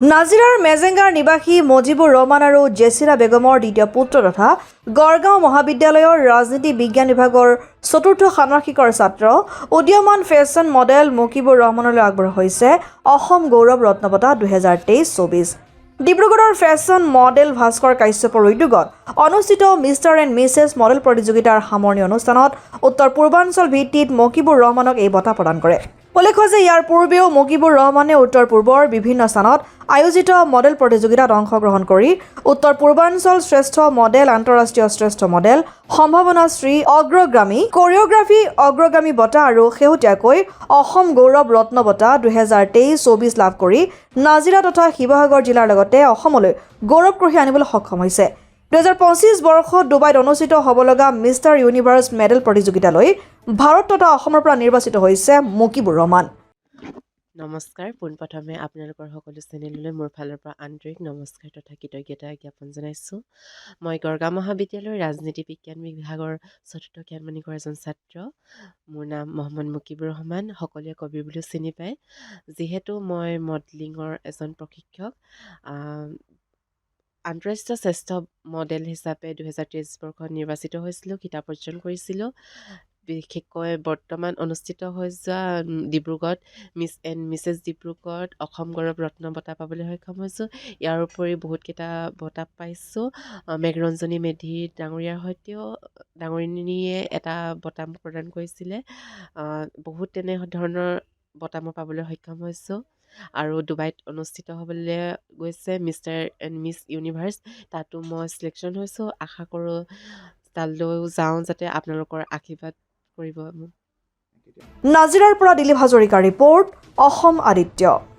নাজিৰাৰ মেজেংগাৰ নিবাসী মজিবুৰ ৰহমান আৰু জেছিৰা বেগমৰ দ্বিতীয় পুত্ৰ তথা গড়গাঁও মহাবিদ্যালয়ৰ ৰাজনীতি বিজ্ঞান বিভাগৰ চতুৰ্থ ষাণ্মাসিকৰ ছাত্ৰ উদীয়মান ফেশ্বন মডেল মকিবুৰ ৰহমানলৈ আগবঢ়োৱা হৈছে অসম গৌৰৱ ৰত্ন বঁটা 2023-24। ডিব্ৰুগড়ৰ ফেশ্বন মডেল ভাস্কৰ কাশ্যপৰ উদ্যোগত অনুষ্ঠিত মিষ্টাৰ এণ্ড মিছেছ মডেল প্ৰতিযোগিতাৰ সামৰণি অনুষ্ঠানত উত্তৰ পূৰ্বাঞ্চল ভিত্তিত মকিবুৰ ৰহমানক এই বঁটা প্ৰদান কৰে। উল্লেখ্য যে ইয়াৰ পূৰ্বেও মকিবুৰ ৰহমানে উত্তৰ পূৰ্বৰ বিভিন্ন স্থানত আয়োজিত মডেল প্ৰতিযোগিতাত অংশগ্ৰহণ কৰি উত্তৰ পূৰ্বাঞ্চল শ্ৰেষ্ঠ মডেল, আন্তঃৰাষ্ট্ৰীয় শ্ৰেষ্ঠ মডেল, সম্ভাৱনাশ্ৰী অগ্ৰগামী, কোৰিঅ'গ্ৰাফী অগ্ৰগামী বঁটা আৰু শেহতীয়াকৈ অসম গৌৰৱ ৰত্ন বঁটা 2023-24 লাভ কৰি নাজিৰা তথা শিৱসাগৰ জিলাৰ লগতে অসমলৈ গৌৰৱ কঢ়িয়াই আনিবলৈ সক্ষম হৈছে। 2025 বৰ্ষত ডুবাইত অনুষ্ঠিত হ'বলগা মিষ্টাৰ ইউনিভাৰ্ছ মেডেল প্ৰতিযোগিতালৈ ভাৰত তথা অসমৰ পৰা নিৰ্বাচিত হৈছে মকিবুৰ ৰহমান। নমস্কাৰ, পোনপ্ৰথমে আপোনালোকৰ সকলো চেনেললৈ মোৰ ফালৰ পৰা আন্তৰিক নমস্কাৰ তথা কৃতজ্ঞতা জ্ঞাপন জনাইছোঁ। মই গড়গাঁও মহাবিদ্যালয়ৰ ৰাজনীতি বিজ্ঞান বিভাগৰ চতুৰ্থ জ্ঞানমানিকৰ এজন ছাত্ৰ। মোৰ নাম মহম্মদ মকিবুৰ ৰহমান, সকলোৱে কবিৰ বুলিও চিনি পায়। যিহেতু মই মডেলিঙৰ এজন প্ৰশিক্ষক, আন্তঃৰাষ্ট্ৰীয় শ্ৰেষ্ঠ মডেল হিচাপে 2023 বৰ্ষত নিৰ্বাচিত হৈছিলোঁ, খিতাপ অৰ্জন কৰিছিলোঁ। বিশেষকৈ বৰ্তমান অনুষ্ঠিত হৈ যোৱা ডিব্ৰুগড়ত মিছ এণ্ড মিছেছ ডিব্ৰুগড়ত অসম গৌৰৱ ৰত্ন বঁটা পাবলৈ সক্ষম হৈছোঁ। ইয়াৰ উপৰি বহুতকেইটা বঁটা পাইছোঁ। মেঘৰঞ্জনী মেধি ডাঙৰীয়াৰ সৈতেও ডাঙৰীণীয়ে এটা বঁটা মোক প্ৰদান কৰিছিলে। বহুত তেনেধৰণৰ বঁটা মই পাবলৈ সক্ষম হৈছোঁ। আৰু ডুবাইত অনুষ্ঠিত হ'বলৈ গৈছে মিষ্টাৰ এণ্ড মিছ ইউনিভাৰ্ছ, তাতো মই ছিলেকশ্যন হৈছোঁ। আশা কৰোঁ তালৈও যাওঁ, যাতে আপোনালোকৰ আশীৰ্বাদ কৰিব মোক। নাজিৰাৰ পৰা দিলীপ হাজৰিকাৰ ৰিপৰ্ট, অসম আদিত্য।